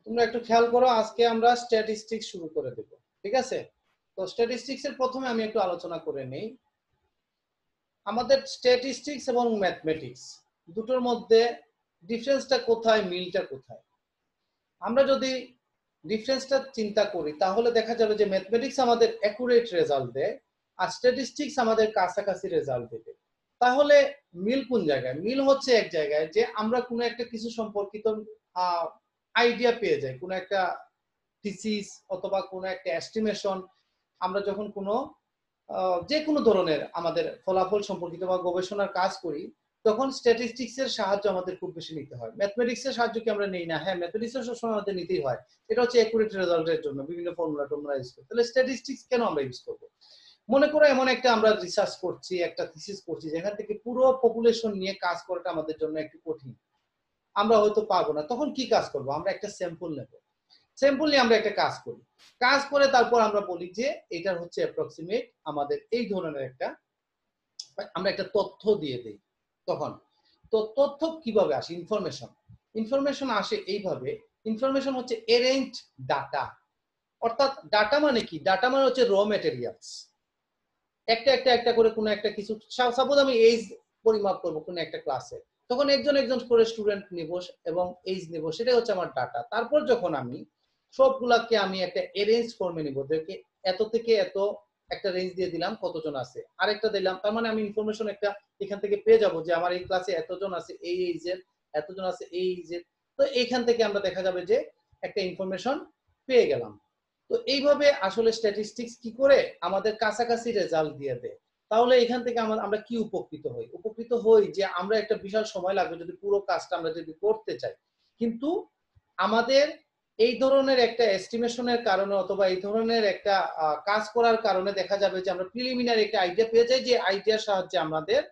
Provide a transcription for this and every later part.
তোমরা একটু খেয়াল করো, আজকে আমরা স্ট্যাটিস্টিক্স শুরু করে দেব। ঠিক আছে? তো স্ট্যাটিস্টিক্স এর প্রথমে আমি একটু আলোচনা করে নেই। আমাদের স্ট্যাটিস্টিক্স এবং ম্যাথমেটিক্স দুটোর মধ্যে ডিফারেন্সটা কোথায়, মিলটা কোথায়? আমরা যদি ডিফারেন্সটা চিন্তা করি তাহলে দেখা যাবে যে ম্যাথমেটিক্স আমাদের অ্যাকুরেট রেজাল্ট দেয় আর স্ট্যাটিস্টিক্স আমাদের কাছাকাছি রেজাল্ট দেবে। তাহলে মিল কোন জায়গায়? মিল হচ্ছে এক জায়গায় যে আমরা কোনো একটা কিছু সম্পর্কিত আইডিয়া পেয়ে যাই, কোনো একটা থিসিস অথবা কোনো একটা এস্টিমেশন। আমরা যখন কোনো যে কোনো ধরনের আমাদের ফলাফল সম্পর্কিত বা গবেষণার কাজ করি, তখন স্ট্যাটিস্টিক্স এর সাহায্য আমাদের খুব বেশি নিতে হয়। ম্যাথমেটিক্স এর সাহায্য কি আমরা নেই না? হ্যাঁ, ম্যাথমেটিক্স এর সবসময় আমাদের নিতেই হয়। এটা হচ্ছে অ্যাকুরেট রেজাল্টের জন্য বিভিন্ন ফর্মুলা টর্মুলা ইউজ করি। তাহলে স্ট্যাটিস্টিক্স কেন আমরা ইউজ করবো? মনে করো এমন একটা আমরা রিসার্চ করছি, একটা থিসিস করছি যেখান থেকে পুরো পপুলেশন নিয়ে কাজ করাটা আমাদের জন্য একটু কঠিন, আমরা হয়তো পারবো না। তখন কি কাজ করবো? আমরা একটা স্যাম্পল নেব, স্যাম্পল নিয়ে আমরা একটা কাজ করি, কাজ করে তারপর আমরা বলি যে এটার হচ্ছে অ্যাপ্রক্সিমেট আমাদের এই ধরনের একটা, আমরা একটা তথ্য দিয়ে দেই। তখন তো তথ্য কিভাবে আসে? ইনফরমেশন। ইনফরমেশন আসে এইভাবে, ইনফরমেশন হচ্ছে এরেঞ্জ ডাটা। অর্থাৎ ডাটা মানে কি? ডাটা মানে হচ্ছে র ম্যাটেরিয়ালস। একটা একটা একটা করে কোনো একটা কিছু, সাপোজ আমি এইজ পরিমাপ করবো কোনো একটা ক্লাসে, তখন একজন একজন করে স্টুডেন্ট নেব এবং এইজ নেব, সেটাই হচ্ছে আমার ডাটা। তারপর যখন আমি সবগুলাকে আমি একটা এরেঞ্জ ফর্মে নিব, দেখে এত থেকে এত একটা রেঞ্জ দিয়ে দিলাম কতজন আছে, আরেকটা দিলাম, তার মানে আমি ইনফরমেশন একটা এখান থেকে পেয়ে যাব যে আমার এই ক্লাসে এতজন আছে এই এইজের, এতজন আছে এই এইজের। তো এইখান থেকে আমরা দেখা যাবে যে একটা ইনফরমেশন পেয়ে গেলাম। তো এইভাবে আসলে স্ট্যাটিস্টিক্স কি করে আমাদের কাছাকাছি রেজাল্ট দিয়ে দেয়। তাহলে এখান থেকে আমরা কি উপকৃত হই? উপকৃত হই যে আমরা একটা বিশাল সময় লাগবে যদি পুরো কাজটা আমরা যদি করতে চাই, কিন্তু আমাদের এই ধরনের একটা এস্টিমেশনের কারণে অথবা এই ধরনের একটা কাজ করার কারণে দেখা যাবে যে আমরা প্রিলিমিনারি একটা আইডিয়া পেয়ে যাই, যে আইডিয়ার সাহায্যে আমাদের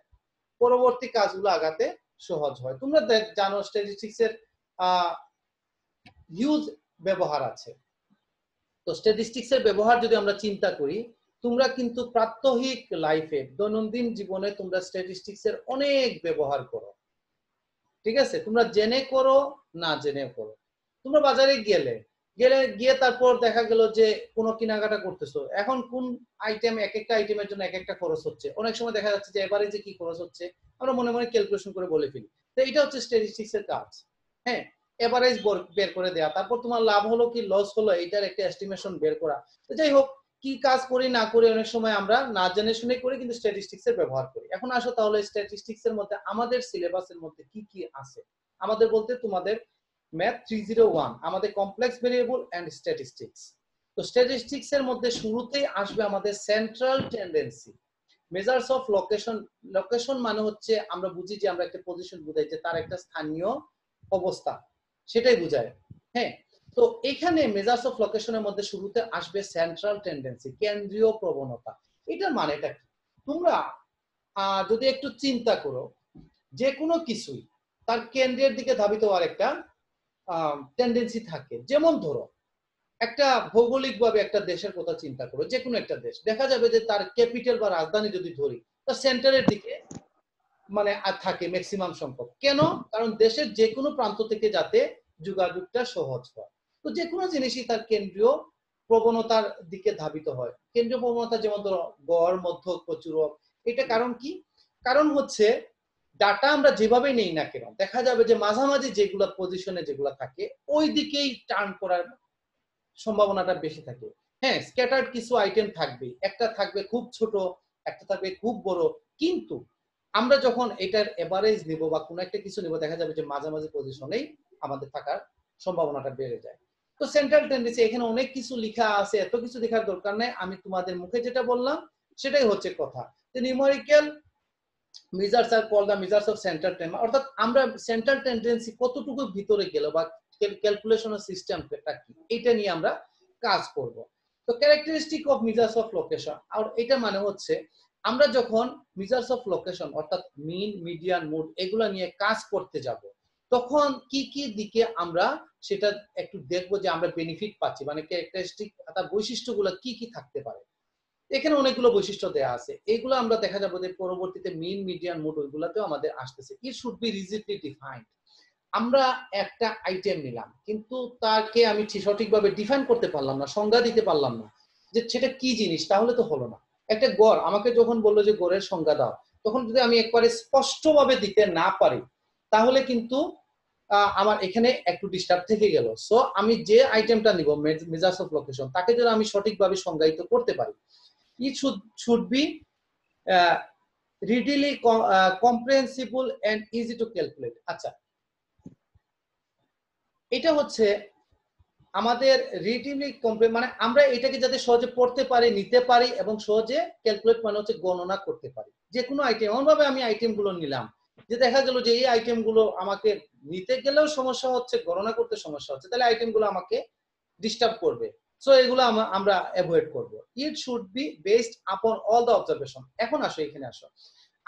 পরবর্তী কাজগুলো আগাতে সহজ হয়। তোমরা জানো স্ট্যাটিস্টিক্স এর হিউজ ব্যবহার আছে। তো স্ট্যাটিস্টিক্স এর ব্যবহার যদি আমরা চিন্তা করি, তোমরা কিন্তু প্রাত্যহিক লাইফে দৈনন্দিন জীবনে তোমরা স্ট্যাটিস্টিক্স এর অনেক ব্যবহার করো। ঠিক আছে? তোমরা জেনে করো না জেনে করো। তোমরা বাজারে গিয়ে তারপর দেখা গেল যে কোনো কেনাকাটা করতেছো, এখন কোন আইটেম, এক একটা আইটেমের জন্য এক একটা খরচ হচ্ছে, অনেক সময় দেখা যাচ্ছে যে এভারেজে কি খরচ হচ্ছে আমরা মনে মনে ক্যালকুলেশন করে বলে ফেলি। তো এটা হচ্ছে স্ট্যাটিস্টিক্স এর কাজ। হ্যাঁ, এভারেজ বের করে দেয়া, তারপর তোমার লাভ হলো কি লস হলো এটার একটা এস্টিমেশন বের করা। তো যাই হোক, কি কাজ করি না করি অনেক সময় আমরা না জেনে শুনে করি, কিন্তু স্ট্যাটিস্টিক্স এর ব্যবহার করি। এখন আসো তাহলে স্ট্যাটিস্টিক্স এর মধ্যে আমাদের সিলেবাসের মধ্যে কি কি আছে। আমাদের বলতে তোমাদের ম্যাথ 301, আমাদের কমপ্লেক্স ভেরিয়েবল এন্ড স্ট্যাটিস্টিক্স। তো স্ট্যাটিস্টিক্স এর মধ্যে শুরুতেই আসবে আমাদের central tendency, measures of location. Location মানে হচ্ছে আমরা বুঝি যে আমরা একটা পজিশন বুঝাই যে তার একটা স্থানীয় অবস্থা, সেটাই বুঝায়। হ্যাঁ, তো এখানে মেজার্স অফ লোকেশনের মধ্যে শুরুতে আসবে সেন্ট্রাল টেন্ডেন্সি, কেন্দ্রীয় প্রবণতা। এটার মানেটা কি? তোমরা যদি একটু চিন্তা করো, যে কোনো কিছুই তার কেন্দ্রের দিকে ধাবিত হওয়ার একটা টেন্ডেন্সি থাকে। যেমন ধরো একটা ভৌগোলিকভাবে একটা দেশের কথা চিন্তা করো, যে কোনো একটা দেশ, দেখা যাবে যে তার ক্যাপিটাল বা রাজধানী যদি ধরি, তার সেন্টারের দিকে মানে থাকে ম্যাক্সিমাম সংখ্যক। কেন? কারণ দেশের যে কোনো প্রান্ত থেকে যাতে যোগাযোগটা সহজ হয়। তো যে কোনো জিনিসই তার কেন্দ্রীয় প্রবণতার দিকে ধাবিত হয়। কেন্দ্রীয় প্রবণতা যেমন ধরো গড়, মধ্যক, প্রচুরক। এটা কারণ কি? কারণ হচ্ছে ডাটা আমরা যেভাবে নেই না কেন, দেখা যাবে যে মাঝামাঝি যেগুলা পজিশনে যেগুলা থাকে ওই দিকেই টার্ন করার সম্ভাবনাটা বেশি থাকে। হ্যাঁ, স্ক্যাটার্ড কিছু আইটেম থাকবে, একটা থাকবে খুব ছোট, একটা থাকবে খুব বড়, কিন্তু আমরা যখন এটার এভারেজ নেব বা কোনো একটা কিছু নেব, দেখা যাবে যে মাঝামাঝি পজিশনেই আমাদের থাকার সম্ভাবনাটা বেড়ে যায়। তো সেন্ট্রাল টেন্ডেন্সি, এখানে অনেক কিছু লেখা আছে, এত কিছু লেখার দরকার নেই, আমি তোমাদের মুখে যেটা বললাম সেটাই হচ্ছে কথা। যে নিউমেরিক্যাল মেজার্স আর called the measures of central tendency, অর্থাৎ আমরা সেন্ট্রাল টেন্ডেন্সি কতটুকু ভিতরে গেল বা ক্যালকুলেশনের সিস্টেমটা কি, এটা নিয়ে আমরা কাজ করব। তো characteristic of measures of location, আর এটা মানে হচ্ছে আমরা যখন মেজার্স অফ লোকেশন অর্থাৎ মিন, মিডিয়ান, মোড এগুলা নিয়ে কাজ করতে যাব, তখন কি কি দিকে আমরা সেটা একটু দেখবো যে আমরা বেনিফিট পাচ্ছি, মানে ক্যারেক্টারিস্টিক তার বৈশিষ্ট্যগুলো কি কি থাকতে পারে। এখানে অনেকগুলো বৈশিষ্ট্য দেওয়া আছে, এগুলো আমরা দেখা যাবে যে পরবর্তীতে মিন, মিডিয়ান, মোড ওইগুলাতেও আমাদের আসতেছে। It should be rigidly defined. আমরা একটা আইটেম নিলাম, কিন্তু তাকে আমি সঠিকভাবে ডিফাইন করতে পারলাম না, সংজ্ঞা দিতে পারলাম না যে সেটা কি জিনিস, তাহলে তো হলো না। একটা গড় আমাকে যখন বললো যে গড়ের সংজ্ঞা দাও, তখন যদি আমি একবারে স্পষ্টভাবে দিতে না পারি, তাহলে কিন্তু আমার এখানে একটু ডিস্টার্ব থেকে গেল। সো আমি যে আইটেমটা নিব মেজার্স অফ লোকেশন, তাকে যদি আমি সঠিকভাবে সংজ্ঞায়িত করতে পারি, it should be readily comprehensible and easy to calculate। আচ্ছা, এটা হচ্ছে আমাদের রিলেটিভলি মানে আমরা এটাকে যাতে সহজে পড়তে পারি, নিতে পারি এবং সহজে ক্যালকুলেট মানে হচ্ছে গণনা করতে পারি। যে কোনো আইটেম এমনভাবে আমি আইটেম গুলো নিলাম যে দেখা গেল যে এই আইটেম গুলো আমাকে নিতে গেলেও সমস্যা হচ্ছে, গণনা করতে সমস্যা হচ্ছে, তাহলে আইটেম গুলো আমাকে ডিস্টার্ব করবে। সো এগুলো আমরা অ্যাভয়েড করব। ইট শুড বি বেসড আপন অল দ্য অবজারভেশন। এখন আসো, এখানে আসো,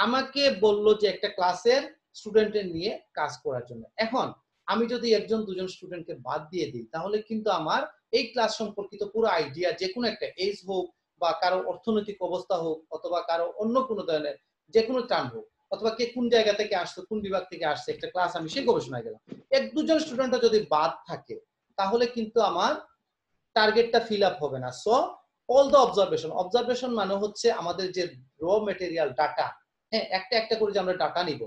আমাকে বললো যে একটা ক্লাসের স্টুডেন্টের নিয়ে কাজ করার জন্য। এখন আমি যদি একজন দুজন স্টুডেন্টকে বাদ দিয়ে দিই, তাহলে কিন্তু আমার এই ক্লাস সম্পর্কিত পুরো আইডিয়া, যে কোনো একটা এজ হোক বা কারো অর্থনৈতিক অবস্থা হোক অথবা কারো অন্য কোনো ধরনের যে কোনো টার্ম হোক, অথবা কে কোন জায়গা থেকে আসছে, কোন বিভাগ থেকে আসছে, একটা ক্লাস আমি সেই গবেষণায় গেলাম, এক দুজন স্টুডেন্টরা যদি বাদ থাকে, তাহলে কিন্তু আমার টার্গেটটা ফিল আপ হবে না। সো অল দ্য অবজারভেশন মানে হচ্ছে আমাদের যে র মেটেরিয়াল ডাটা, হ্যাঁ, একটা একটা করে যে আমরা ডাটা নিব,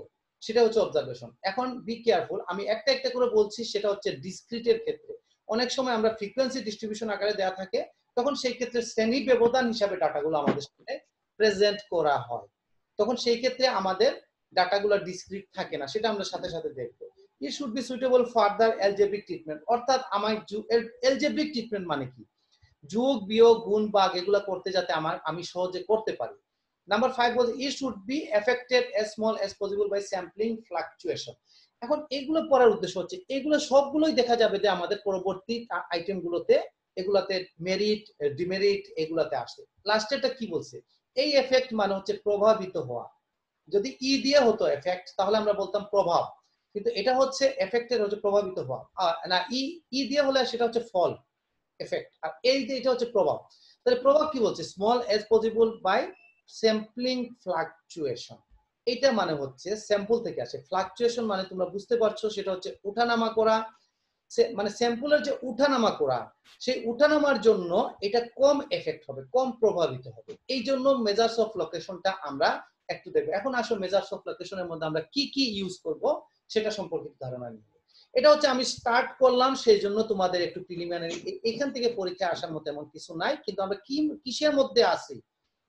সেটা হচ্ছে অবজারভেশন। এখন বি কেয়ারফুল, আমি একটা একটা করে বলছি, সেটা হচ্ছে ডিসক্রিটের ক্ষেত্রে। অনেক সময় আমরা ফ্রিকোয়েন্সি ডিস্ট্রিবিউশন আকারে দেওয়া থাকে, তখন সেই ক্ষেত্রে শ্রেণী ব্যবধান হিসাবে ডাটাগুলো আমাদের সামনে প্রেজেন্ট করা হয়, তখন সেই ক্ষেত্রে আমাদের ডাটাগুলো ডিসক্রিট থাকে না, সেটা আমরা সাথে সাথে দেখবো। ইট should B suitable further algebraic treatment. অর্থাৎ আমার অ্যালজেব্রিক ট্রিটমেন্ট মানে কি, যোগ বিয়োগ গুণ ভাগ এগুলা করতে যাতে আমি সহজে করতে পারি। নাম্বার 5 বলছে it should be affected as small as possible by sampling fluctuation. এখন এগুলো পড়ার উদ্দেশ্য হচ্ছে এগুলো সবগুলোই দেখা যাবে যে আমাদের পরবর্তী আইটেম গুলোতে, এগুলাতে মেরিট ডিমেরিট এগুলাতে আসে। লাস্টেরটা কি বলছে, এই এফেক্ট মানে হচ্ছে প্রভাবিত হওয়া। যদি ই দিয়ে হতো এফেক্ট, তাহলে আমরা বলতাম প্রভাব, কিন্তু এটা হচ্ছে এফেক্টের হচ্ছে প্রভাবিত হওয়া, না ই দিয়ে হলে সেটা হচ্ছে ফল, এফেক্ট, আর এই যে এটা হচ্ছে প্রভাব। তাহলে প্রভাব কি বলছে, small as possible by sampling fluctuation. এটা মানে হচ্ছে স্যাম্পল থেকে আসে, ফ্লাকচুয়েশন মানে তোমরা বুঝতে পারছো সেটা হচ্ছে উঠানামা করা, মানে স্যাম্পলের যে উঠানামা করা, সেই উঠানামার জন্য এটা কম এফেক্ট হবে, কম প্রভাবিত হবে। এই জন্য মেজার্স অফ লোকেশনটা আমরা একটু দেখবো। এখন আসো মেজার্স অফ লোকেশনের মধ্যে আমরা কি কি ইউজ করব সেটা সম্পর্কিত ধারণা নিব। এটা হচ্ছে আমি স্টার্ট করলাম, সেই জন্য তোমাদের একটু প্রিলিমিনারি, এখান থেকে পরীক্ষা আসার মতো এমন কিছু নাই, কিন্তু আমরা কি কিসের মধ্যে আছি,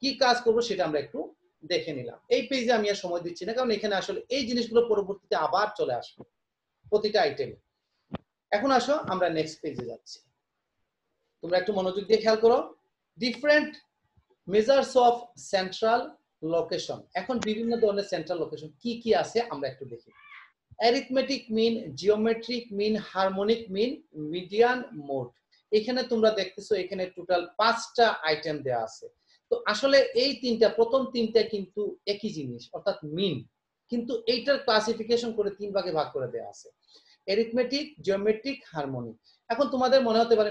কি কাজ করব সেটা আমরা একটু দেখে নিলাম। এই পেজে আমি আর সময় দিচ্ছি না, কারণ এখানে আসলে এই জিনিসগুলো পরবর্তীতে আবার চলে আসবে প্রতিটা আইটেমে। এখন আসো আমরা নেক্সট পেজে যাচ্ছি, তোমরা একটু মনোযোগ দিয়ে খেয়াল করো। Different measures of central location. এখন বিভিন্ন ধরনের সেন্ট্রাল লোকেশন কি কি আছে আমরা একটু দেখি। Arithmetic mean, geometric mean, harmonic mean, median mode. এখানে তোমরা দেখতেছো এখানে টোটাল 5টা আইটেম দেওয়া আছে। তো আসলে এই প্রথম তিনটা কিন্তু একই জিনিস, অর্থাৎ মিন, কিন্তু এইটার ক্লাসিফিকেশন করে 3 ভাগে ভাগ করে দেওয়া আছে, অ্যারিথমেটিক, জিওমেট্রিক, হারমোনিক। এখন তোমাদের মনে হতে পারে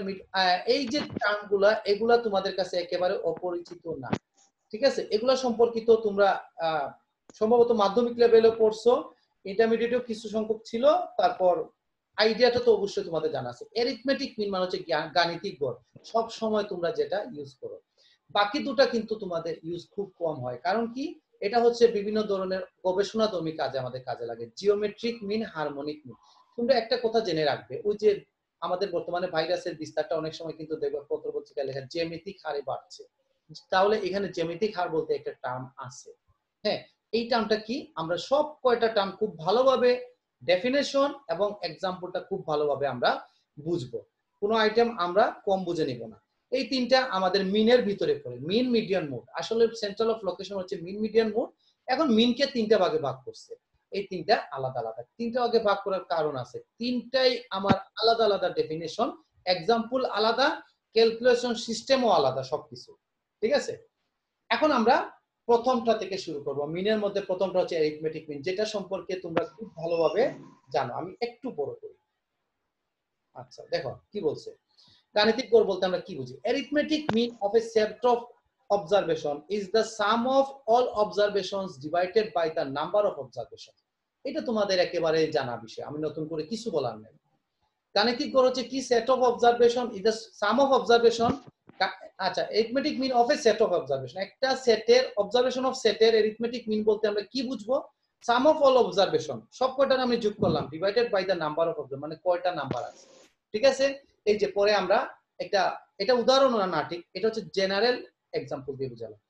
এই যে টার্মগুলা, এগুলা তোমাদের কাছে একেবারে অপরিচিত না, ঠিক আছে, এগুলা সম্পর্কিত তোমরা সম্ভবত মাধ্যমিক লেভেলে পড়ছো, ইন্টারমিডিয়েটেও কিছু সংখ্যক ছিল, তারপর আইডিয়াটা তো অবশ্যই তোমাদের জানা আছে। অ্যারিথমেটিক মিন মানে হচ্ছে গাণিতিক গড়, সব সময় তোমরা যেটা ইউজ করো। বাকি দুটা কিন্তু তোমাদের ইউজ খুব কম হয়, কারণ কি, এটা হচ্ছে বিভিন্ন ধরনের গবেষণাধর্মী কাজে আমাদের কাজে লাগে। Geometric mean, harmonic mean. তোমরা একটা কথা জেনে রাখবে, ওই যে আমাদের বর্তমানে ভাইরাসের বিস্তারটা অনেক সময় কিন্তু দেখবে পত্রপত্রিকায় লেখা জ্যামিতিক হারে বাড়ছে, তাহলে এখানে জ্যামিতিক হার বলতে একটা টার্ম আছে। হ্যাঁ, এই টার্মটা কি, আমরা সব কয়টা টার্ম খুব ভালোভাবে ডেফিনেশন এবং এক্সাম্পলটা খুব ভালোভাবে আমরা বুঝবো, কোনো আইটেম আমরা কম বুঝে নিব না। এই তিনটা আমাদের মিনের ভিতরে পড়ে, মিন, মিডিয়ান, মোড। আসলে সেন্ট্রাল অফ লোকেশন হচ্ছে মিন, মিডিয়ান, মোড। এখন মিনকে 3টা ভাগে ভাগ করছে, এই 3টা আলাদা আলাদা। 3টা ভাগে ভাগ করার কারণ আছে, 3টাই আমার আলাদা আলাদা ডেফিনেশন, এক্সাম্পল আলাদা, ক্যালকুলেশন সিস্টেমও আলাদা, সবকিছু ঠিক আছে। এখন আমরা প্রথমটা থেকে শুরু করব। মিনের মধ্যে প্রথমটা হচ্ছে অ্যারিথমেটিক মিন, যেটা সম্পর্কে তোমরা খুব ভালোভাবে জানো। আমি একটু বড় করি। আচ্ছা দেখো কি বলছে, গাণিতিক গড় বলতে আমরা কি বুঝি। Arithmetic mean of a set of observation is the sum of all observations divided by the number of observations. এটা তোমাদের একেবারে জানা বিষয়, আমি নতুন করে কিছু বলার নেই। গাণিতিক গড় হচ্ছে কি? Set of observation is the sum of observation. আচ্ছা, arithmetic mean of a set of observation, একটা সেটের অবজারভেশন অফ সেটের এরিথমেটিক মিন বলতে আমরা কি বুঝবো? সাম অফ অল অবজারভেশন, সব কয়টার আমি যোগ করলাম, divided by the number of observation, মানে কয়টা নাম্বার আছে। ঠিক আছে, এই যে পরে আমরা একটা, এটা উদাহরণ না ঠিক, এটা হচ্ছে জেনারেল এক্সাম্পল দিয়ে বুঝালাম,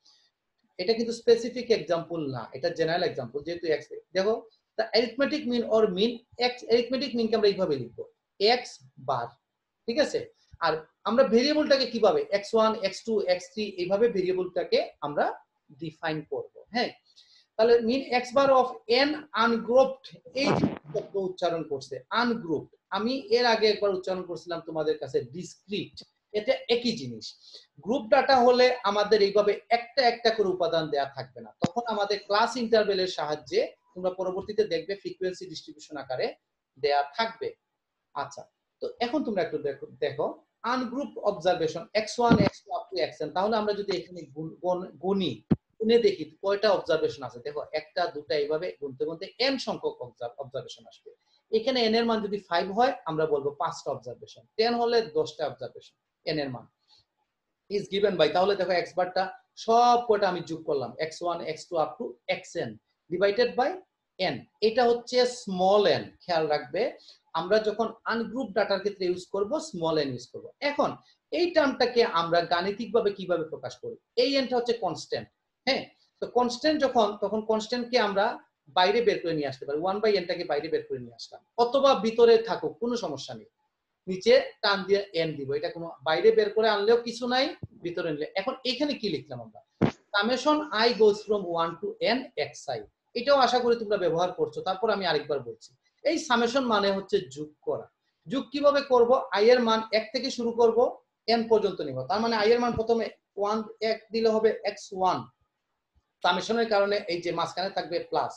এটা কিন্তু স্পেসিফিক এক্সাম্পল না, এটা জেনারেল এক্সাম্পল। যেহেতু এক্স, দেখো the arithmetic mean or mean x, arithmetic মিনকে আমরা এইভাবে লিখবো এক্স বার। ঠিক আছে, আর আমরা ভেরিয়েবলটাকে কিভাবে x1 x2 x3 এইভাবে ভেরিয়েবলটাকে আমরা ডিফাইন করব। হ্যাঁ, তাহলে মিন এক্স বার অফ এন আনগ্রুপড, এই যে শব্দ উচ্চারণ করছে আনগ্রুপড, আমি এর আগে একবার উচ্চারণ করছিলাম তোমাদের কাছে ডিসক্রিট, এটা একই জিনিস। গ্রুপ ডাটা হলে আমাদের এইভাবে একটা একটা করে উপাদান দেয়া থাকবে না, তখন আমাদের ক্লাস ইন্টারভেলের সাহায্যে তোমরা পরবর্তীতে দেখবে ফ্রিকোয়েন্সি ডিস্ট্রিবিউশন আকারে দেয়া থাকবে। আচ্ছা, তো এখন তোমরা একটু দেখো ungroup observation x1 x2 up to xn, তাহলে আমরা যদি এখানে গুনি গুনে দেখি কয়টা অবজারভেশন আছে, দেখো একটা দুটা এইভাবে গুনতে গুনতে n সংখ্যক অবজারভেশন আসবে। এখানে n এর মান যদি 5 হয় আমরা বলবো 5টা অবজারভেশন, 10 হলে 10টা অবজারভেশন, n এর মান ইজ গিভেন বাই, তাহলে দেখো x বারটা সব কয়টা আমি যোগ করলাম x1 x2 up to xn divided by n, এটা হচ্ছে স্মল n। খেয়াল রাখবে আমরা যখন আনগ্রুপ ডাটার ক্ষেত্রে ইউজ করব স্মল n ইউজ করব। এখন এই টার্মটাকে আমরা গাণিতিকভাবে কিভাবে প্রকাশ করি? এই nটা হচ্ছে কনস্ট্যান্ট। হ্যাঁ, তো কনস্ট্যান্ট যখন, তখন কনস্ট্যান্টকে আমরা বাইরে বের করে নিয়ে আসতে পারি, 1/n টাকে বাইরে বের করে নিয়ে আসলাম, অথবা ভিতরে থাকুক কোনো সমস্যা নেই, নিচে টান দিয়ে n দিব, এটা কোনো বাইরে বের করে আনলেও কিছু নাই, ভিতরে নিলে। এখন এখানে কি লিখলাম আমরা? Summation i goes from 1 to n xi, এটাও আশা করি তোমরা ব্যবহার করছো। তারপর আমি আরেকবার বলছি, এই সামেশন মানে হচ্ছে যোগ করা। যোগ কিভাবে করব? i এর মান 1 থেকে শুরু করব, n পর্যন্ত নিব, তার মানে i এর মান প্রথমে 1 দিলে হবে x1, সামেশনের কারণে এই যে মাঝখানে থাকবে প্লাস,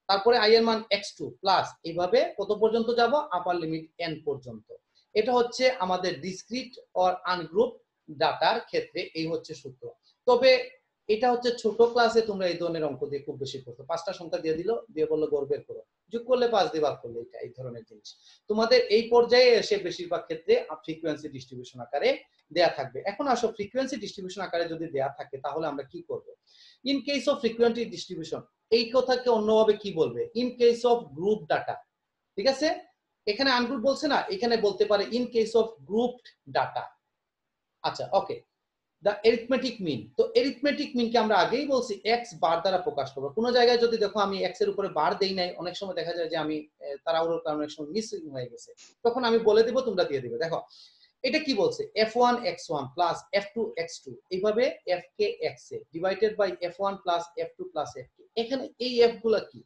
তারপরে i এর মান x2 প্লাস, এইভাবে কত পর্যন্ত যাব? আপার লিমিট n পর্যন্ত। এটা হচ্ছে আমাদের ডিসক্রিট অর আনগ্রুপ ডাটার ক্ষেত্রে এই হচ্ছে সূত্র। তবে এটা হচ্ছে ছোট ক্লাসে তোমরা এই ধরনের অঙ্ক দিয়ে খুব বেশি করতো, 5টা সংখ্যা দিয়ে দিল, দিয়ে বললো গড় বের করো, যোগ করলে 5 দিয়ে ভাগ করলে, এটা এই ধরনের জিনিস তোমাদের এই পর্যায়ে এসে বেশিরভাগ ক্ষেত্রে ফ্রিকোয়েন্সি ডিস্ট্রিবিউশন আকারে দেয়া থাকবে। এখন আসো ফ্রিকোয়েন্সি ডিস্ট্রিবিউশন আকারে যদি দেয়া থাকে তাহলে আমরা কি করব? In case of frequency distribution, এই কথাকে অন্যভাবে কি বলবে? In case of group data. ঠিক আছে, এখানে আনগ্রুপ বলছে না, এখানে বলতে পারে in case of grouped data. আচ্ছা, ওকে, দ্য এরিথমেটিক মিন, তো এরিথমেটিক মিনকে আমরা আগেই বলছি এক্স বার দ্বারা প্রকাশ করবো। কোনো জায়গায় যদি দেখো আমি এক্স এর উপরে বার দেই নাই, অনেক সময় দেখা যায় যে আমি তাড়াহুড়োর কারণে অনেক সময় মিস হয়ে গেছে, তখন আমি বলে দিব, তোমরা দিয়ে দিবে। দেখো এটা কি বলছে? f1 x1 plus f2 x2, এইভাবে fk x এ divided by f1 plus f2 plus fk। এখানে এই f গুলা কি?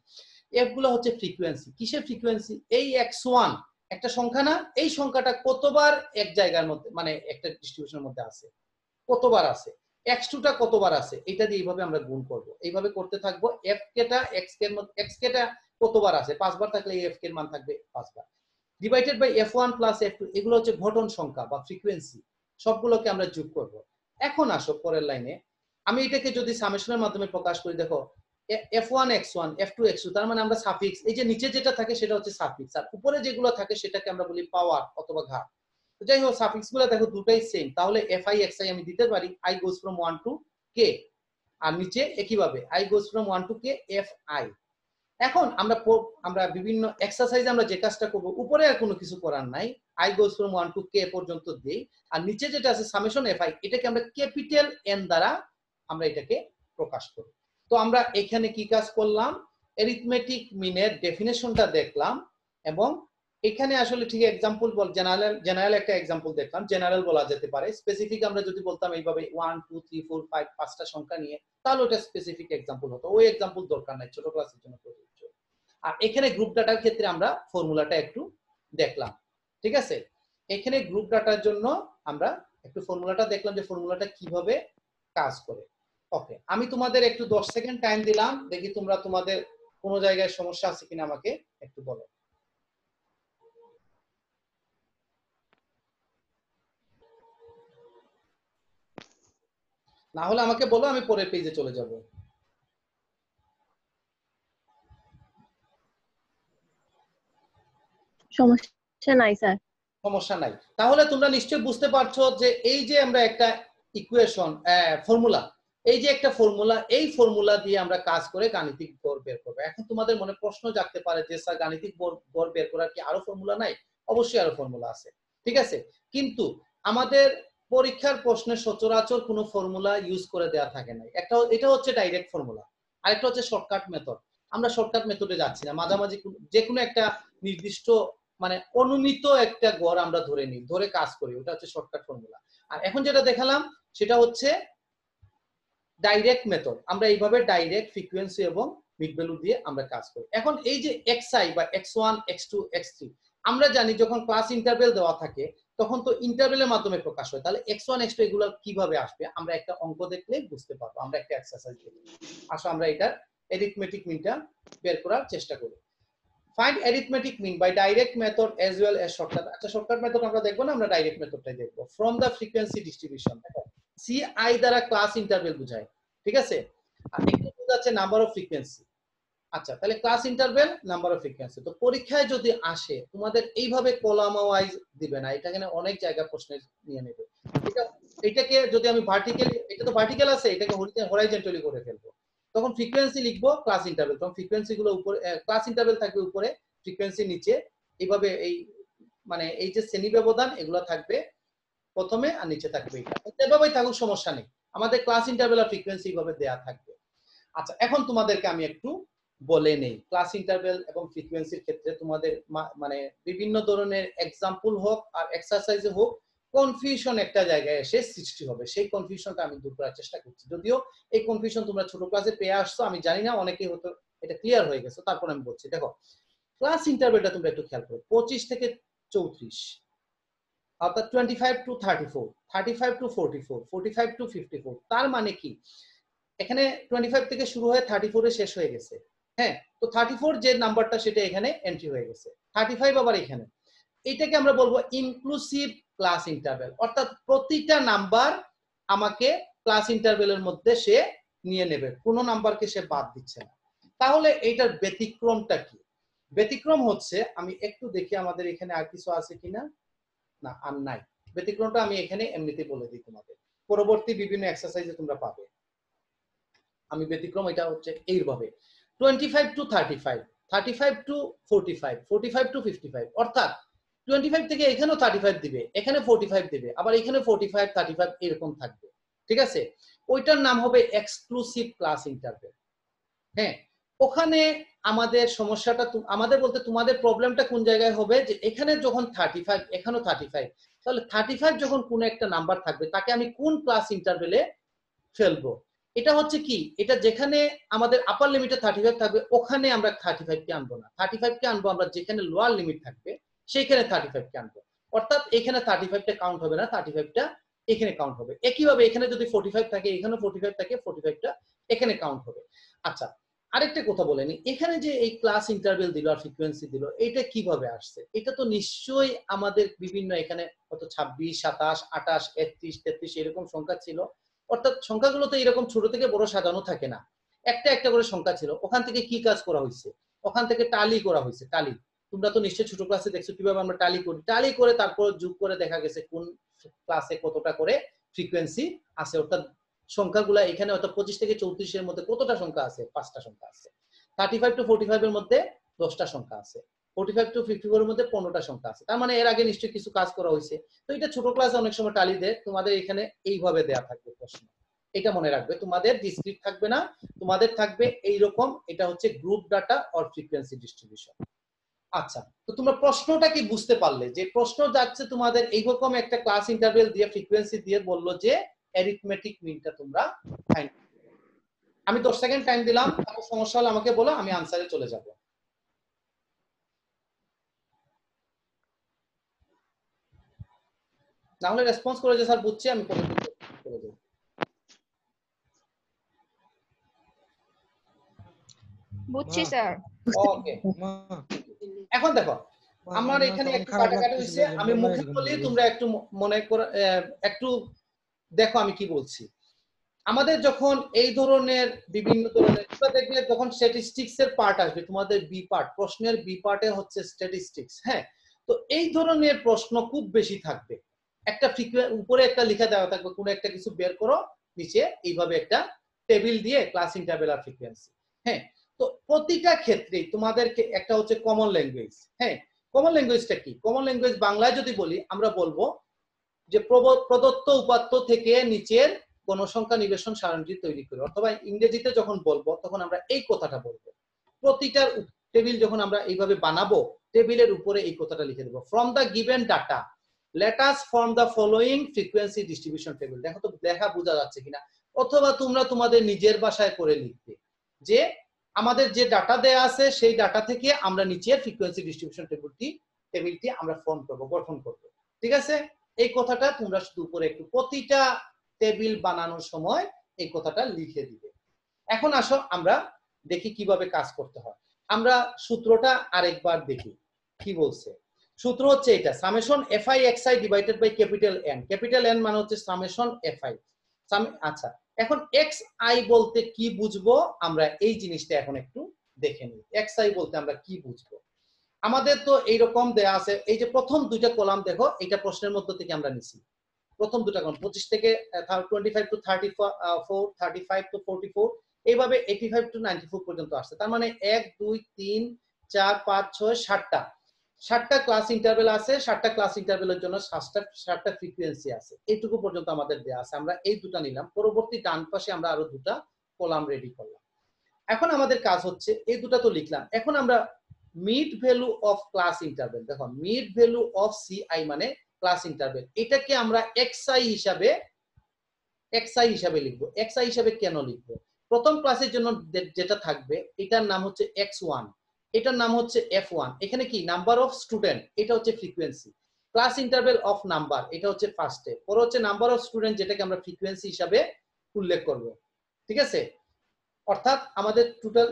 f গুলা হচ্ছে ফ্রিকোয়েন্সি। কিসের ফ্রিকোয়েন্সি? এই x1 একটা সংখ্যা না, এই সংখ্যাটা কতবার এক জায়গার মধ্যে, মানে একটা ডিস্ট্রিবিউশনের মধ্যে আছে, কতবার আছে, x2 টা কতবার আছে, এটা দিয়ে এইভাবে আমরা গুণ করব, এইভাবে করতে থাকবো। fk টা xk টা কতবার আছে, 5 বার থাকলে এই fk এর মান থাকবে 5 বার, divided by f1 plus f2, এগুলো হচ্ছে ঘটন সংখ্যা বা ফ্রিকোয়েন্সি, সবগুলোকে আমরা যোগ করব। এখন আসো পরের লাইনে, আমি এটাকে যদি সামেশনের মাধ্যমে প্রকাশ করি, দেখো f1 x1 f2 x2, তার মানে আমরা সাফিক্স, এই যে নিচে যেটা থাকে সেটা হচ্ছে সাফিক্স, আর উপরে যেগুলো থাকে সেটাকে আমরা বলি পাওয়ার অথবা ঘাত। তো যাই হোক, সাফিক্স গুলো দেখো দুটাই সেম, তাহলে fi xi আমি দিতে পারি i goes from 1 to k, আর নিচে একইভাবে i goes from 1 to k fi। এখন আমরা বিভিন্ন এক্সারসাইজ আমরা যে কাজটা করব, উপরে আর কোনো কিছু করার নাই, i goes from 1 to k পর্যন্ত দেই, আর নিচে যেটা আছে সামেশন fi, এটাকে আমরা ক্যাপিটাল n দ্বারা আমরা এটাকে প্রকাশ করি। তো আমরা এখানে কি কাজ করলাম? অ্যারিথমেটিক মিনের ডেফিনেশনটা দেখলাম, এবং এখানে আসলে ঠিক এক্সাম্পল বল, জেনারেল একটা এক্সাম্পল দেখলাম, জেনারেল বলা যেতে পারে। স্পেসিফিক আমরা যদি বলতাম এইভাবে 1 2 3 4 5 5টা সংখ্যা নিয়ে, তাহলে ওটা স্পেসিফিক এক্সাম্পল হতো, ওই এক্সাম্পল দরকার নাই, ছোট ক্লাসের জন্য প্রযোজ্য। আর এখানে গ্রুপ ডাটার ক্ষেত্রে আমরা ফর্মুলাটা একটু দেখলাম। ঠিক আছে, এখানে গ্রুপ ডাটার জন্য আমরা একটু ফর্মুলাটা দেখলাম, যে ফর্মুলাটা কিভাবে কাজ করে। ওকে, আমি তোমাদের একটু 10 সেকেন্ড টাইম দিলাম, দেখি তোমরা তোমাদের কোনো জায়গায় সমস্যা আছে কিনা আমাকে একটু বলো। না হলে আমাকে বলো, আমি পরের পেজে চলে যাব। সমস্যা নাই স্যার। সমস্যা নাই। তাহলে তোমরা নিশ্চয়ই বুঝতে পারছো যে এই যে আমরা একটা ইকুয়েশন ফর্মুলা, এই যে একটা ফর্মুলা, এই ফর্মুলা দিয়ে আমরা কাজ করে গাণিতিক গড় বের করব। এখন তোমাদের মনে প্রশ্ন জাগতে পারে যে স্যার গাণিতিক গড় বের করার কি আরো ফর্মুলা নাই? অবশ্যই আরো ফর্মুলা আছে, ঠিক আছে, কিন্তু আমাদের পরীক্ষার প্রশ্নে সচরাচর কোনো ফর্মুলা ইউজ করে দেওয়া থাকে না। এটা হচ্ছে ডাইরেক্ট ফর্মুলা, আরেকটা হচ্ছে শর্টকাট মেথড। আমরা শর্টকাট মেথডে যাচ্ছি না, মাঝামাঝি যে কোনো একটা নির্দিষ্ট মানে অনুমিত একটা গড় আমরা ধরে নিই, ধরে কাজ করি, ওটা হচ্ছে শর্টকাট ফর্মুলা। আর এখন যেটা দেখালাম সেটা হচ্ছে ডাইরেক্ট মেথড। আমরা এইভাবে ডাইরেক্ট ফ্রিকোয়েন্সি এবং মিড ভ্যালু দিয়ে আমরা কাজ করি। এখন এই যে xi বা x1 x2 x3 আমরা জানি যখন ক্লাস ইন্টারভেল দেওয়া থাকে তখন তো ইন্টারভেলের মাধ্যমে প্রকাশ হয়। তাহলে x1 x2 এগুলো কিভাবে আসবে আমরা একটা অঙ্ক দেখলে বুঝতে পারবো, আমরা একটা এক্সারসাইজ দেখব। আসো আমরা এটা অ্যারিথমেটিক মিনটা বের করার চেষ্টা করি। Find arithmetic mean by direct method as well as shortcut. আচ্ছা শর্টকাট মেথড আমরা দেখব না, আমরা ডাইরেক্ট মেথডটাই দেখব। From the frequency distribution, দেখো ci দ্বারা ক্লাস ইন্টারভেল বোঝায়, ঠিক আছে, আর এখানে বোঝাচ্ছে নাম্বার অফ ফ্রিকোয়েন্সি। আচ্ছা তাহলে class interval number of frequency. তো পরীক্ষায় যদি আসে তোমাদের এইভাবে কলাম ওয়াইজ দিবে না, এটা এখানে অনেক জায়গা প্রশ্নে নিয়ে নেবে। এটাকে যদি আমি ভার্টিক্যালি, এটা তো ভার্টিক্যাল আছে, এটাকে হরাইজন্টালি করে ফেলবো, তখন ফ্রিকোয়েন্সি লিখবো ক্লাস ইন্টারভেল, তখন ফ্রিকোয়েন্সি গুলো উপরে, ক্লাস ইন্টারভেল থাকবে উপরে, ফ্রিকোয়েন্সি নিচে, এইভাবে এই মানে এই যে শ্রেণী ব্যবধান এগুলো থাকবে প্রথমে আর নিচে থাকবে, এটা এভাবেই থাকুক সমস্যা নেই, আমাদের ক্লাস ইন্টারভেল আর ফ্রিকোয়েন্সি এইভাবে দেয়া থাকবে। আচ্ছা এখন তোমাদেরকে আমি একটু বলে নেই ক্লাস ইন্টারভেল এবং ফ্রিকোয়েন্সির ক্ষেত্রে তোমাদের মানে বিভিন্ন ধরনের এক্সাম্পল হোক আর এক্সারসাইজে হোক কনফিউশন একটা জায়গায় এসে সৃষ্টি হবে, সেই কনফিউশনটা আমি দূর করার চেষ্টা করছি। যদিও এই কনফিউশন তোমরা ছোট ক্লাসে পেয়ে আসছো, আমি জানি না অনেকেই হয়তো এটা ক্লিয়ার হয়ে গেছে, তারপর আমি বলছি। দেখো ক্লাস ইন্টারভেলটা তোমরা একটু খেয়াল করো, 25 থেকে 34, অর্থাৎ 25 টু 34, 35 টু 44, 45 টু 54। তার মানে কি এখানে 25 থেকে শুরু হয়ে 34 এ শেষ হয়ে গেছে। হ্যাঁ, তো 34 যে নাম্বারটা সেটা এখানে এন্ট্রি হয়ে গেছে, 35 আবার এখানে। এটাকে আমরা বলবো ইনক্লুসিভ ক্লাস ইন্টারভেল, অর্থাৎ প্রতিটা নাম্বার আমাকে ক্লাস ইন্টারভেলের মধ্যে সে নিয়ে নেবে, কোনো নাম্বারকে সে বাদ দিচ্ছে না। তাহলে এইটার ব্যতিক্রমটা কি? ব্যতিক্রম হচ্ছে, আমি একটু দেখি আমাদের এখানে আর কিছু আছে কিনা, না আর নাই। ব্যতিক্রমটা আমি এখানে এমনিতে বলে দিই তোমাদের, পরবর্তী বিভিন্ন এক্সারসাইজে তোমরা পাবে। আমি ব্যতিক্রম এটা হচ্ছে এইভাবে 25 টু 35, 35 টু 45, 45 টু 55, অর্থাৎ 25 থেকে এখানেও 35 দিবে, এখানে 45 দিবে, আবার এখানে 45 35 এরকম থাকবে, ঠিক আছে। ওইটার নাম হবে এক্সক্লুসিভ ক্লাস ইন্টারভেল। হ্যাঁ, ওখানে আমাদের সমস্যাটা, আমাদের বলতে তোমাদের প্রবলেমটা কোন জায়গায় হবে, যে এখানে যখন 35 এখানেও 35, তাহলে 35 যখন কোন একটা নাম্বার থাকবে তাকে আমি কোন ক্লাস ইন্টারভেলে ফেলবো। এটা হচ্ছে কি, এটা যেখানে আমাদের আপার লিমিটে 35 থাকবে ওখানে আমরা 35 কে আনবো না, 35 কে আনবো আমরা যেখানে লোয়ার লিমিট থাকবে সেইখানে 35 কে আনবো, অর্থাৎ এখানে 35 টা কাউন্ট হবে না, 35 টা এখানে কাউন্ট হবে। একইভাবে এখানে যদি 45 থাকে এখানে 45 থাকে, 45 টা এখানে কাউন্ট হবে। আচ্ছা আরেকটা কথা বলে নি, এখানে যে এই ক্লাস ইন্টারভেল দিল আর ফ্রিকোয়েন্সি দিল, এটা কিভাবে আসছে? এটা তো নিশ্চয়ই আমাদের বিভিন্ন এখানে কত 26 27 28 31 33 এরকম সংখ্যা ছিল, অর্থাৎ সংখ্যাগুলো তো এরকম ছোট থেকে বড় সাজানো থাকে না, একটা একটা করে সংখ্যা ছিল, ওখান থেকে কি কাজ করা হয়েছে? ওখান থেকে টালি করা হয়েছে, টালি। তোমরা তো নিশ্চয়ই ছোট ক্লাসে দেখছো কিভাবে আমরা টালি করি, টালি করে তারপর যোগ করে দেখা গেছে কোন ক্লাসে কতটা করে ফ্রিকোয়েন্সি আছে, অর্থাৎ সংখ্যাগুলো এখানে অর্থাৎ 25 থেকে 34 এর মধ্যে কতটা সংখ্যা আছে? 5টা সংখ্যা আছে। 35 টু 45 এর মধ্যে 10টা সংখ্যা আছে। 45 টু 54 এর মধ্যে 15টা সংখ্যা আছে। তার মানে এর আগে নিশ্চয়ই কিছু কাজ করা হয়েছে। তো এটা ছোট ক্লাসে অনেক সময় টালি দেয়, তোমাদের এখানে এইভাবে দেয়া থাকবে প্রশ্ন। এটা মনে রাখবে, তোমাদের ডিসক্রিট থাকবে না, তোমাদের থাকবে এইরকম, এটা হচ্ছে group data or frequency distribution. আচ্ছা, তো তোমরা প্রশ্নটা কি বুঝতে পারলে? যে প্রশ্ন যাচ্ছে তোমাদের এইরকম একটা ক্লাস ইন্টারভেল দিয়ে ফ্রিকোয়েন্সি দিয়ে বললো যে অ্যারিথমেটিক মিনটা তোমরা ফাইন্ড। আমি 10 সেকেন্ড টাইম দিলাম, কারো সমস্যা হলে আমাকে বলো, আমি আনসারে চলে যাব। না হলে রেসপন্স করে যে স্যার বুঝছি, আমি করে দেব। বুঝছি স্যার। ওকে, এখন দেখো আমার এখানে একটু কাটাকাটি হয়েছে, আমি মুখে বলি, তোমরা একটু মনে করে একটু দেখো আমি কি বলছি। আমাদের যখন এই ধরনের বিভিন্ন ধরনের দেখবে, যখন স্ট্যাটিস্টিক্স এর পার্ট আসবে, তোমাদের বি পার্ট, প্রশ্নের বি পার্টে হচ্ছে স্ট্যাটিস্টিক্স। হ্যাঁ, তো এই ধরনের প্রশ্ন খুব বেশি থাকবে। একটা উপরে একটা লেখা দেওয়া থাকবে, কোনো একটা কিছু বের করো, নিচে এইভাবে একটা টেবিল দিয়ে ক্লাস ইন্টারভেল আর ফ্রিকোয়েন্সি। হ্যাঁ, তো প্রতিটা ক্ষেত্রেই তোমাদেরকে একটা হচ্ছে কমন ল্যাঙ্গুয়েজ। হ্যাঁ, কমন ল্যাঙ্গুয়েজটা কি? কমন ল্যাঙ্গুয়েজ বাংলায় যদি বলি, আমরা বলবো যে প্রদত্ত উপাত্ত থেকে নিচের গণসংখ্যা নিবেশন সারণী তৈরি করি, অথবা ইংরেজিতে যখন বলবো তখন আমরা এই কথাটা বলবো। প্রতিটার টেবিল যখন আমরা এইভাবে বানাবো, টেবিলের উপরে এই কথাটা লিখে দেবো, from the given data let us form the following frequency distribution table. দেখো তো লেখা বোঝা যাচ্ছে কিনা? অথবা তোমরা তোমাদের নিজের ভাষায় করে লিখবে যে আমাদের যে ডাটা দেয়া আছে সেই ডাটা থেকে আমরা নিচের ফ্রিকোয়েন্সি ডিস্ট্রিবিউশন টেবিলটি আমরা ফর্ম করব, গঠন করব। ঠিক আছে? এই কথাটা তোমরা শুধু উপরে একটু প্রতিটা টেবিল বানানোর সময় এই কথাটা লিখে দিবে। এখন আসো আমরা দেখি কিভাবে কাজ করতে হয়। আমরা সূত্রটা আরেকবার দেখি কি বলছে। সূত্র হচ্ছে এটা, summation fi xi divided by capital N। Capital N মানে হচ্ছে সামেশন fi। আচ্ছা, এখন xi বলতে কি বুঝবো আমরা এই জিনিসটা এখন একটু দেখে নিই। xi বলতে আমরা কি বুঝবো? আমাদের তো এইরকম দেয়া আছে, এই যে প্রথম দুইটা কলাম দেখো, এটা প্রশ্নের মধ্য থেকে আমরা নিছি। প্রথম দুটা কলাম 25 থেকে 25 টু 34, 35 টু 44, এইভাবে 85 টু 94 পর্যন্ত আসছে। তার মানে 1 2 3 4 5 6 7টা ক্লাস ইন্টারভেল আছে। 7টা ক্লাস ইন্টারভেলের জন্য 7টা ফ্রিকোয়েন্সি আছে। এইটুকু পর্যন্ত আমাদের দেয়া আছে। আমরা এই দুটো নিলাম, পরবর্তী ডান পাশে আমরা আরো দুটা কলাম রেডি করলাম। এখন আমাদের কাজ হচ্ছে এই দুটো তো লিখলাম, এখন আমরা mid value of class interval, দেখো মিড ভ্যালু অফ সিআই মানে ক্লাস ইন্টারভেল, এটাকে আমরা xi হিসাবে লিখবো। xi হিসাবে কেন লিখবো? প্রথম ক্লাসের জন্য যেটা থাকবে এটার নাম হচ্ছে x1, এটার নাম হচ্ছে f1। এখানে কি নাম্বার অফ স্টুডেন্ট, এটা হচ্ছে frequency. Class interval of number, এটা হচ্ছে ফার্স্টে। পরে হচ্ছে নাম্বার অফ স্টুডেন্ট, যেটাকে আমরা ফ্রিকোয়েন্সি হিসাবে উল্লেখ করব। ঠিক আছে? অর্থাৎ আমাদের টোটাল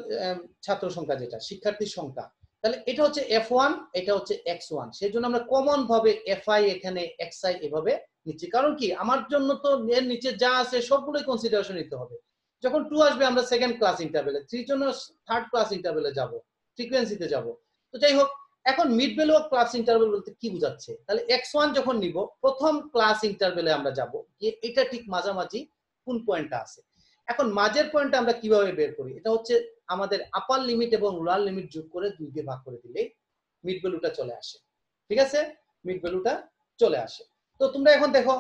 ছাত্র সংখ্যা, যেটা শিক্ষার্থীর সংখ্যা, তাহলে এটা হচ্ছে f1, এটা হচ্ছে x1। সেজন্য আমরা কমন ভাবে fi এখানে xi এভাবে নিচ্ছি। কারণ কি, আমার জন্য তো এর নিচে যা আছে সবগুলোই কনসিডারেশন নিতে হবে। যখন 2 আসবে আমরা সেকেন্ড ক্লাস ইন্টারভেলে, 3 জন্য থার্ড ক্লাস ইন্টারভেলে যাব, ফ্রিকোয়েন্সিতে যাব। তো যাই হোক, এখন mid value of class interval বলতে কি বোঝাচ্ছে? তাহলে x1 যখন নিব, প্রথম ক্লাস ইন্টারভেলে আমরা যাব, এটা ঠিক মাঝামাঝি কোন পয়েন্টটা আছে। এখন মাঝের পয়েন্টটা আমরা কিভাবে বের করি? এটা হচ্ছে আমাদের আপার লিমিট এবং লোয়ার লিমিট যোগ করে 2 দিয়ে ভাগ করে দিলেই মিড ভ্যালুটা চলে আসে। ঠিক আছে? মিড ভ্যালুটা চলে আসে। তো তোমরা এখন দেখো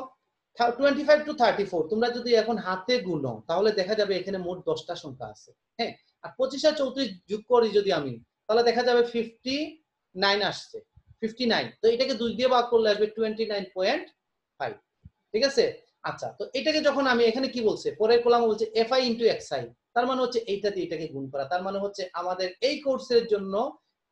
25 টু 34 তোমরা যদি এখন হাতে গুনো, তাহলে দেখা যাবে এখানে মোট 10টা সংখ্যা আছে। হ্যাঁ, আর 25 আর 34 যোগ করি যদি আমি, তাহলে দেখা যাবে 59 আসছে। 59, তো এটাকে 2 দিয়ে ভাগ করলে আসবে 29.5। ঠিক আছে? আচ্ছা, তো এটাকে যখন আমি এখানে কি বলছে, পরের কলাম বলছে fi ইনটু xi, তার মানে হচ্ছে এইটা দিয়ে এটাকে গুণ করা। তার মানে হচ্ছে আমাদের এই কোর্সের জন্য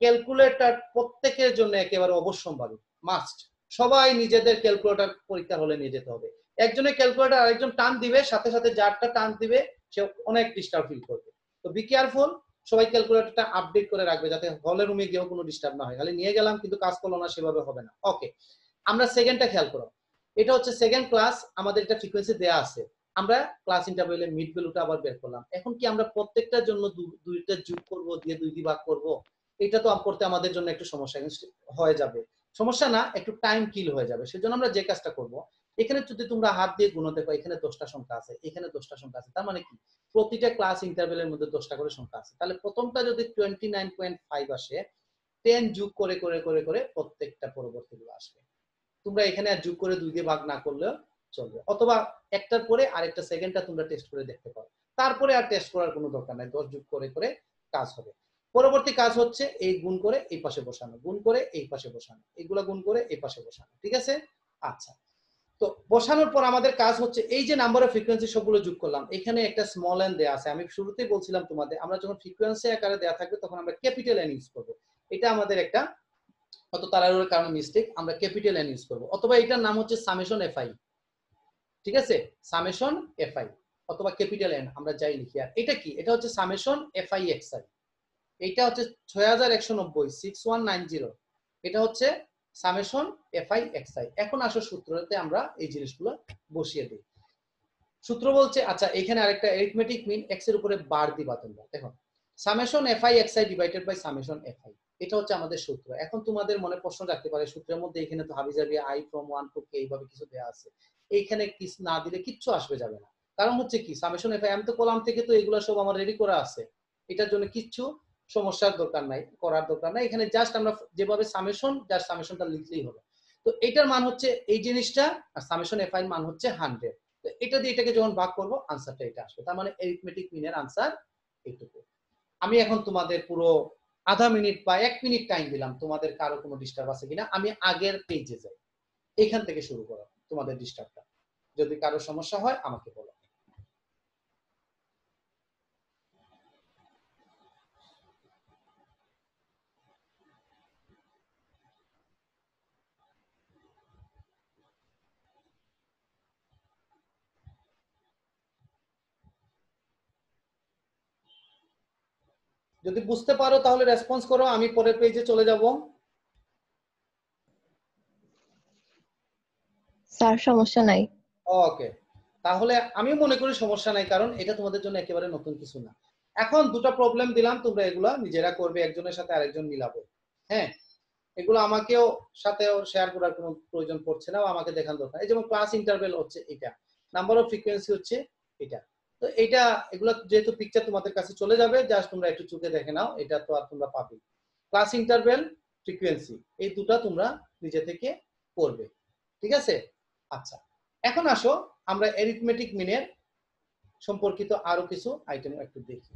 ক্যালকুলেটর প্রত্যেকের জন্য একেবারে অবশ্যম্ভাবী, মাস্ট। সবাই নিজেদের ক্যালকুলেটর পরীক্ষার হলে নিয়ে যেতে হবে। একজনের ক্যালকুলেটর আরেকজন টান দিবে, সাথে সাথে যারটা টান দিবে সে অনেক ডিস্টার্ব ফিল করবে। তো বি কেয়ারফুল, সবাই ক্যালকুলেটরটা আপডেট করে রাখবে যাতে হলের রুমে গিয়েও কোনো ডিস্টার্ব না হয়। খালি নিয়ে গেলাম কিন্তু কাজ করলো না, সেভাবে হবে না। ওকে, আমরা সেকেন্ডটা খেয়াল করো। এটা হচ্ছে সেকেন্ড ক্লাস, আমাদের এটা ফ্রিকোয়েন্সি দেয়া আছে। আমরা ক্লাস ইন্টারভেলে মিড ভ্যালুটা আবার বের করলাম। এখন কি আমরা প্রত্যেকটার জন্য দুইটা যোগ করব, দিয়ে 2 দিয়ে ভাগ করব? এটা তো করতে আমাদের জন্য একটু সমস্যা হয়ে যাবে। সমস্যা না, একটু টাইম কিল হয়ে যাবে। সেজন্য আমরা যে কাজটা করব, এখানে যদি তোমরা হাত দিয়ে গুণ দেখো, এখানে 10টা সংখ্যা আছে, এখানে 10টা সংখ্যা আছে। তার মানে কি, প্রতিটা ক্লাস ইন্টারভেলের মধ্যে 10টা করে সংখ্যা আছে। তাহলে প্রথমটা যদি 29.5 আসে, 10 যোগ করে করে করে করে প্রত্যেকটা পরবর্তীগুলো আসবে। তোমরা এখানে আর যোগ করে 2 দিয়ে ভাগ না করলেও চলবে, অথবা একটার পরে আরেকটা সেকেন্ডটা তোমরা টেস্ট করে দেখতে পারো। তারপরে আর টেস্ট করার কোনো দরকার নাই, 10 যোগ করে করে কাজ হবে। পরবর্তী কাজ হচ্ছে এই গুণ করে এই পাশে বসানো, গুণ করে এই পাশে বসানো, এগুলা গুণ করে এই পাশে বসানো। ঠিক আছে? আচ্ছা, তো বসানোর পর আমাদের কাজ হচ্ছে এই যে নাম্বার অফ ফ্রিকোয়েন্সি সবগুলো যোগ করলাম, এখানে একটা স্মল এন দেয়া আছে। আমি শুরুতেই বলছিলাম তোমাদের, আমরা যখন ফ্রিকোয়েন্সি আকারে দেয়া থাকবে তখন আমরা ক্যাপিটাল এন ইউজ করব। এটা আমাদের একটা অত তাড়াহুড়োর কারণে মিস্টেক, আমরা ক্যাপিটাল এন ইউজ করব। অথবা এটার নাম হচ্ছে সামেশন fi। ঠিক আছে? সামেশন fi অথবা ক্যাপিটাল এন, আমরা যাই লিখি। আর এটা কি? এটা হচ্ছে সামেশন fi xi। এটা হচ্ছে 6190 6190, এটা হচ্ছে সামেশন fi xi। এখন আসো সূত্রতে আমরা এই জিনিসগুলো বসিয়ে দিই। সূত্র বলছে, আচ্ছা এখানে আরেকটা অ্যারিথমেটিক মিন, x এর উপরে বার দিবা তোমরা। দেখো summation fi xi divided by summation fi, এটা হচ্ছে আমাদের সূত্র। এখন তোমাদের মনে প্রশ্ন রাখতে পারে সূত্রের মধ্যে এখানে তো হাবিজাবি i from 1 to k এইভাবে কিছু দেয়া আছে, এইখানে কিছু না দিলে কিচ্ছু আসবে যাবে না। কারণ হচ্ছে কি সামেশন এফ আমি তো কলাম থেকে তো এগুলো সব আমার রেডি করা আছে, এটার জন্য কিচ্ছু সমস্যার দরকার নাই, করার দরকার নাই। এখানে জাস্ট আমরা যেভাবে সামেশন জাস্ট সামেশনটা লিখলেই হবে। তো এটার মান হচ্ছে এই জিনিসটা, আর সামেশন এফ এর মান হচ্ছে 100। তো এটা দিয়ে এটাকে যখন ভাগ করব আনসারটা এটা আসবে। তার মানে অ্যারিথমেটিক মিনের আনসার এইটুকু। আমি এখন তোমাদের পুরো আধা মিনিট বা 1 মিনিট টাইম দিলাম, তোমাদের কারো কোনো ডিস্টার্ব আছে কিনা। আমি আগের পেজে যাই, এখান থেকে শুরু করো তোমাদের ডিস্টার্বটা। যদি কারো সমস্যা হয় আমাকে বলো। যদি বুঝতে পারো তাহলে রেসপন্স করো, আমি পরের পেজে চলে যাব। স্যার সমস্যা নাই। ওকে, তাহলে আমি মনে করি সমস্যা নাই, কারণ এটা তোমাদের জন্য একেবারে নতুন কিছু না। এখন দুটো প্রবলেম দিলাম, তোমরা এগুলা নিজেরা করবে, একজনের সাথে আরেকজন মিলাবে। হ্যাঁ, এগুলো আমাকেও সাথেও শেয়ার করার কোনো প্রয়োজন পড়ছে না, আমাকে দেখান দরকার। এই যেমন ক্লাস ইন্টারভেল হচ্ছে এটা, নাম্বার অফ ফ্রিকোয়েন্সি হচ্ছে এটা। তো এটা এগুলো যেহেতু পিকচার তোমাদের কাছে চলে যাবে, জাস্ট তোমরা একটু চোখে দেখে নাও, এটা তো আর তোমরা পাবে। ক্লাস ইন্টারভেল, ফ্রিকোয়েন্সি, এই দুটো তোমরা নিজে থেকে করবে, ঠিক আছে? আচ্ছা, এখন আসো আমরা অ্যারিথমেটিক মিনের সম্পর্কিত আরো কিছু আইটেম একটু দেখি।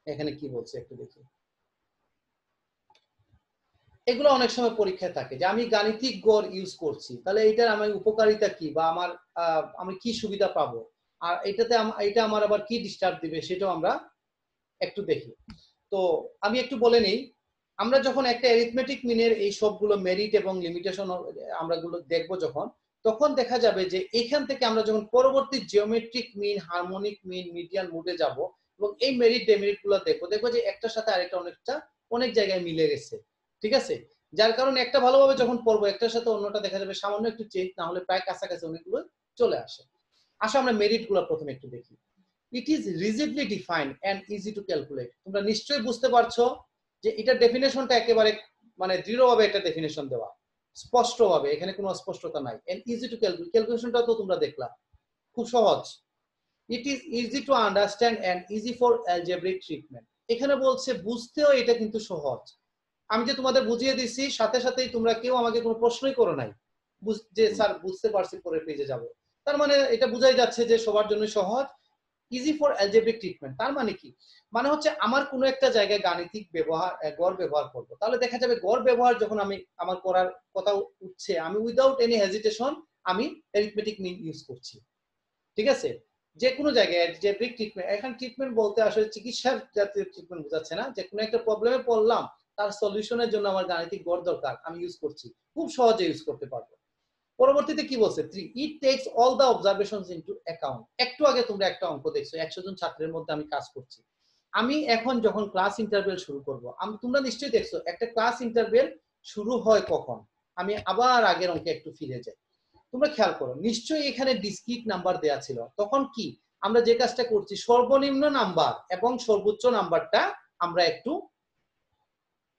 এখানে কি বলছে একটু দেখি। এগুলো অনেক সময় পরীক্ষায় থাকে যে আমি গাণিতিক গড় ইউজ করছি, তাহলে এটার আমার উপকারিতা কি, বা আমার আমি কি সুবিধা পাবো, আর এটাতে এটা আমার আবার কি ডিস্টার্ব দিবে, সেটাও আমরা একটু দেখি। তো আমি একটু বলে নেই, আমরা যখন একটা অ্যারিথমেটিক মিনের এই সবগুলো মেরিট এবং লিমিটেশন আমরা গুলো দেখবো যখন, তখন দেখা যাবে যে এখান থেকে আমরা যখন পরবর্তী geometric mean, harmonic mean, median মুডে যাব এবং এই মেরিট ডেমেরিট গুলো দেখবো যে একটার সাথে আরেকটা অনেক জায়গায় মিলে গেছে, ঠিক আছে? যার কারণে একটা ভালোভাবে যখন পড়বো একটার সাথে অন্যটা দেখা যাবে সামান্য একটু চেঞ্জ, না হলে প্রায় কাছাকাছি অনেকগুলো চলে আসে। আসো আমরা মেরিট গুলো প্রথমে একটু দেখি। It is rigidly defined and easy to calculate. তোমরা নিশ্চয়ই বুঝতে পারছো যে এটা ডেফিনেশনটা একেবারে মানে দৃঢ়ভাবে একটা ডেফিনেশন দেওয়া, স্পষ্টভাবে, এখানে কোনো অস্পষ্টতা নাই। এন্ড ইজি টু ক্যালকুলেট, ক্যালকুলেশনটা তো তোমরা দেখলা, খুব সহজ। It is easy to understand and easy for algebraic treatment. এখানে বলছে বুঝতেও এটা কিন্তু সহজ। আমি যে তোমাদের বুঝিয়ে দিচ্ছি সাথে সাথেই তোমরা কেউ আমাকে কোনো প্রশ্নই করো নাই যে স্যার বুঝতে পারছি, পরের পেজে যাব। তার মানে এটা বোঝাই যাচ্ছে যে সবার জন্য সহজ, ইজি ফর অ্যালজেব্রিক ট্রিটমেন্ট। তার মানে কি, মানে হচ্ছে আমার কোনো একটা জায়গায় গাণিতিক ব্যবহার গড় ব্যবহার করব, তাহলে দেখা যাবে গড় ব্যবহার যখন আমি আমার করার কথা উঠছে, আমি উইদাউট এনি হেজিটেশন আমি অ্যারিথমেটিক মিন ইউজ করছি, ঠিক আছে? যে কোনো জায়গায় অ্যালজেব্রিক ট্রিটমেন্ট, এখন ট্রিটমেন্ট বলতে আসলে চিকিৎসার জাতীয় ট্রিটমেন্ট বোঝাচ্ছে না, যে কোনো একটা প্রবলেমে পড়লাম, তার সলিউশনের জন্য আমার গাণিতিক গড় দরকার, আমি ইউজ করছি, খুব সহজে ইউজ করতে পারবো। পরবর্তীতে কি বলছে, 3 ইট tax all the observations into account. একটু আগে তোমরা একটা অঙ্ক দেখছো, 100 জন ছাত্রের মধ্যে আমি কাজ করছি। আমি এখন যখন ক্লাস ইন্টারভেল শুরু করব, তোমরা নিশ্চয়ই দেখছো একটা ক্লাস ইন্টারভেল শুরু হয় কখন। আমি আবার আগের অঙ্কে একটু ফিরে যাই, তোমরা খেয়াল করো, নিশ্চয়ই এখানে ডিসক্রিট নাম্বার দেয়া ছিল। তখন কি আমরা যে কাজটা করছি, সর্বনিম্ন নাম্বার এবং সর্বোচ্চ নাম্বারটা আমরা একটু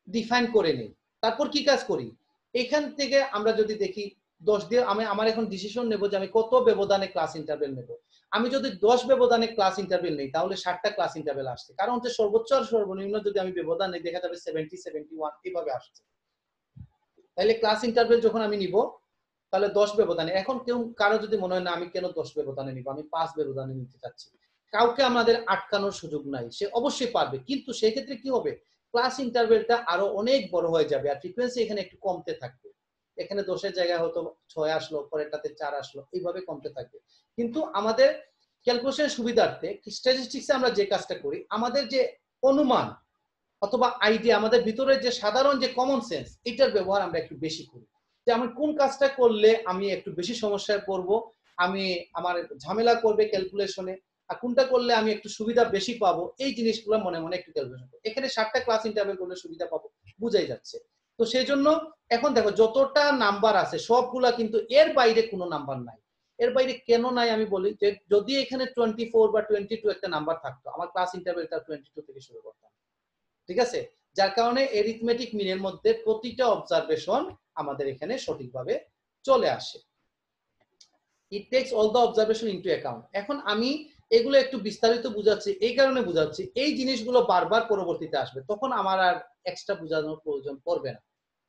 ডিফাইন করে নিই। তারপর কি কাজ করি, এখান থেকে আমরা যদি দেখি 10 দিয়ে আমি আমার এখন ডিসিশন নেব যে আমি কত ব্যবধানে ক্লাস ইন্টারভেল নেব। আমি যদি 10 ব্যবধানে ক্লাস ইন্টারভেল নেই তাহলে 60টা ক্লাস ইন্টারভেল আসছে, কারণ হচ্ছে সর্বোচ্চ আর সর্বনিম্ন যদি আমি ব্যবধান নেই দেখা যাবে 70, 71 এইভাবে আসছে। তাহলে ক্লাস ইন্টারভেল যখন আমি নিব তাহলে 10 ব্যবধানে, এখন কেউ কারো যদি মনে হয় না আমি কেন 10 ব্যবধানে নিব, আমি 5 ব্যবধানে নিতে চাচ্ছি, কাউকে আমাদের আটকানোর সুযোগ নাই, সে অবশ্যই পারবে। কিন্তু সেই ক্ষেত্রে কি হবে, ক্লাস ইন্টারভেলটা আরো অনেক বড় হয়ে যাবে আর ফ্রিকোয়েন্সি এখানে একটু কমতে থাকবে। এখানে 10-এর জায়গায় হয়তো 6 আসলো, পরেরটাতে 4 আসলো, এইভাবে কমতে থাকবে। কিন্তু আমাদের ক্যালকুলেশনের সুবিধার্থে স্ট্যাটিস্টিক্সে আমরা যে কাজটা করি, আমাদের যে অনুমান অথবা আইডিয়া, আমাদের ভিতরে যে সাধারণ যে কমন সেন্স, এটার ব্যবহার আমরা একটু বেশি করি, যে আমি কোন কাজটা করলে আমি একটু বেশি সমস্যায় পড়ব, আমি আমার ঝামেলা করবে ক্যালকুলেশনে, আর কোনটা করলে আমি একটু সুবিধা বেশি পাবো, এই জিনিসগুলো মনে মনে একটু ক্যালকুলেশন করবো। এখানে 7টা ক্লাস ইন্টারভেল করলে সুবিধা পাবো, বুঝাই যাচ্ছে। তো সেই জন্য এখন দেখো যতটা নাম্বার আছে সবগুলা কিন্তু এর বাইরে কোনো নাম্বার নাই। এর বাইরে কেন নাই আমি বলি, যে যদি এখানে 24 বা 22 একটা নাম্বার থাকতো, আমার ক্লাস ইন্টারভেলটা 22 থেকে শুরু করতাম, ঠিক আছে? যার কারণে এরিথমেটিক মিনের মধ্যে প্রতিটা অবজারভেশন আমাদের এখানে সঠিকভাবে চলে আসে। ইট tax all the observation into account. এখন আমি এগুলো একটু বিস্তারিত বুঝাচ্ছি, এই কারণে বুঝাচ্ছি এই জিনিসগুলো বারবার পরবর্তীতে আসবে, তখন আমার আর এক্সট্রা বোঝানোর প্রয়োজন পড়বে না।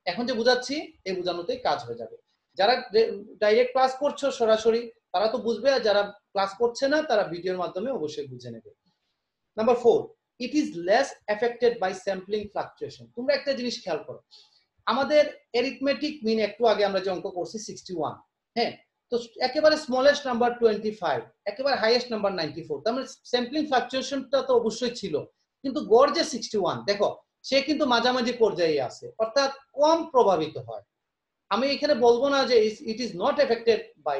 এখন যে বুঝাচ্ছি এই বোঝানোতেই কাজ হয়ে যাবে। যারা ডাইরেক্ট ক্লাস করছো সরাসরি তারা তো বুঝবে, আর যারা ক্লাস করছে না তারা ভিডিওর মাধ্যমে অবশ্যই বুঝে নেবে। Number 4, it is less affected by sampling fluctuation. তোমরা একটা জিনিস খেয়াল করো, আমাদের এরিথমেটিক মিন একটু আগে আমরা যে অঙ্ক করছি 61, হ্যাঁ, তো একেবারে স্মলেস্ট নাম্বার 25, একেবারে হাইয়েস্ট নাম্বার 94, তার মানে স্যাম্পলিং ফ্লাকচুয়েশনটা তো অবশ্যই ছিল, কিন্তু গড় যে 61, দেখো সে কিন্তু মাঝামাঝি পর্যায়ে আছে, অর্থাৎ কম প্রভাবিত হয়। আমি এখানে বলবো না যে it is not affected by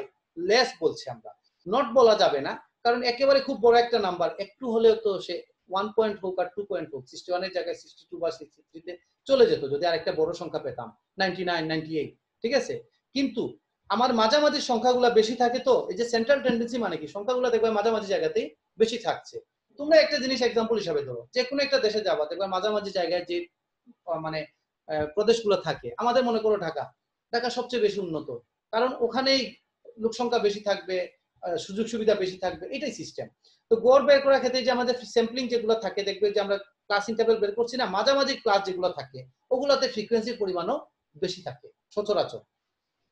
less, বলছি আমরা, নট বলা যাবে না, কারণ একেবারে খুব বড় একটা নাম্বার একটু হলেও তো সে 1 পয়েন্ট হোক আর 2 পয়েন্ট হোক 61 এর জায়গায় 62 বা 63 তে চলে যেত যদি আরেকটা বড় সংখ্যা পেতাম 99, 98, ঠিক আছে। কিন্তু আমার মাঝামাঝি সংখ্যাগুলো বেশি থাকে, তো এই যে সেন্ট্রাল টেন্ডেন্সি মানে কি, সংখ্যাগুলো দেখবে মাঝামাঝি জায়গাতেই বেশি থাকছে। তোমরা একটা জিনিস এক্সাম্পল হিসাবে ধরো, যে কোনো একটা দেশে যাবা দেখবে মাঝামাঝি জায়গায় যে মানে প্রদেশগুলো থাকে, আমাদের মনে করো ঢাকা, ঢাকা সবচেয়ে বেশি উন্নত, কারণ ওখানেই লোক সংখ্যা বেশি থাকবে, সুযোগ সুবিধা বেশি থাকবে, এটাই সিস্টেম। তো গড় বের করার ক্ষেত্রে যে আমাদের স্যাম্পলিং যেগুলো থাকে, দেখবে যে আমরা ক্লাস ইন্টারভ্যাল বের করছি না, মাঝামাঝি ক্লাস যেগুলো থাকে ওগুলোতে ফ্রিকোয়েন্সির পরিমাণও বেশি থাকে সচরাচর।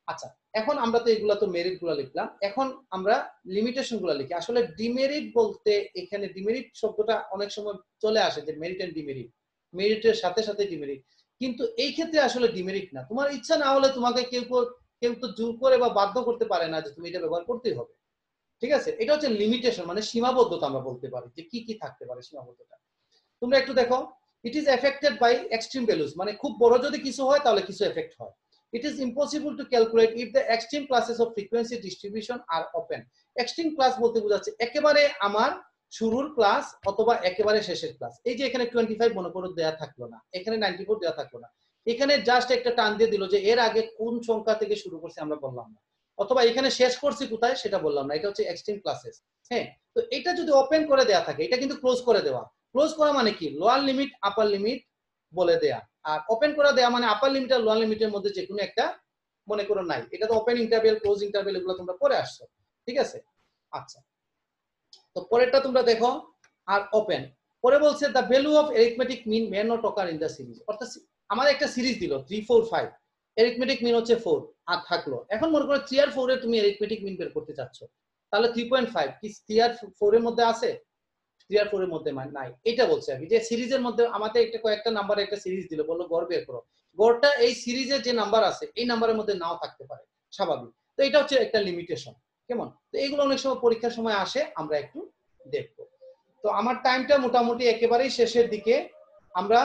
আচ্ছা, এখন আমরা তো এগুলো তো মেরিট গুলো লিখলাম, এখন আমরা লিমিটেশন গুলো লিখি। আসলে ডিমেরিট বলতে এখানে ডিমেরিট শব্দটা অনেক সময় চলে আসে, যে মেরিট এন্ড ডিমেরিট, মেরিটের সাথে সাথে ডিমেরিট, কিন্তু এই ক্ষেত্রে আসলে ডিমেরিট না, তোমার ইচ্ছা না হলে তোমাকে কেউ কেউ তো জোর করে বা বাধ্য করতে পারে না যে তুমি এটা ব্যবহার করতেই হবে, ঠিক আছে। এটা হচ্ছে লিমিটেশন, মানে সীমাবদ্ধতা আমরা বলতে পারি, যে কি কি থাকতে পারে সীমাবদ্ধতা। তোমরা একটু দেখো, it is affected by extreme values, মানে খুব বড় যদি কিছু হয় তাহলে কিছু এফেক্ট হয়। It is impossible to calculate if the extreme classes of frequency distribution are open. Extreme class বলতে বোঝাচ্ছে একেবারে আমার শুরুর ক্লাস অথবা একেবারে শেষের ক্লাস। এই যে এখানে 25 মনে করো দেয়া থাকলো না, এখানে 94 দেয়া থাকলো না, এখানে জাস্ট একটা টান দিয়ে দিল যে এর আগে কোন সংখ্যা থেকে শুরু করছি আমরা বললাম না, অথবা এখানে শেষ করছি কোথায় সেটা বললাম না, এটা হচ্ছে এক্সট্রিম ক্লাসেস। হ্যাঁ, তো এটা যদি ওপেন করে দেয়া থাকে, এটা কিন্তু ক্লোজ করে দেওয়া। ক্লোজ করা মানে কি, লোয়ার লিমিট আপার লিমিট বলে দেয়া, আর ওপেন করে দেয়া মানে আপার লিমিট আর লোয়ার লিমিটের মধ্যে যে কোনো একটা মনে করো নাই, এটা তো ওপেন ইন্টারভ্যাল ক্লোজ ইন্টারভ্যাল এগুলো তোমরা পরে আসছো, ঠিক আছে। আচ্ছা, তো পরেরটা তোমরা দেখো, আর ওপেন পরে বলছে the value of arithmetic mean may not occur in the series. অর্থাৎ আমার একটা সিরিজ দিল 3, 4, 5, এরিথমেটিক মিন হচ্ছে 4 আর থাকলো, এখন মনে করো 3 আর 4 এর তুমি এরিথমেটিক মিন বের করতে চাচ্ছ, তাহলে 3.5 কি 3 আর 4 এর মধ্যে আছে? 3 আর 4 এর মধ্যে নাই, এটা বলছে আর কি, যে সিরিজের মধ্যে আমাদের একটা কয়েকটা নাম্বার একটা সিরিজ দিল, বললো গড় বের করো, গড়টা এই সিরিজে যে নাম্বার আছে এই নাম্বারের মধ্যে নাও থাকতে পারে, স্বাভাবিক। তো এটা হচ্ছে একটা লিমিটেশন, কেমন? তো এগুলো অনেক সময় পরীক্ষার সময় আসে, আমরা একটু দেখবো। তো আমার টাইমটা মোটামুটি একেবারেই শেষের দিকে, আমরা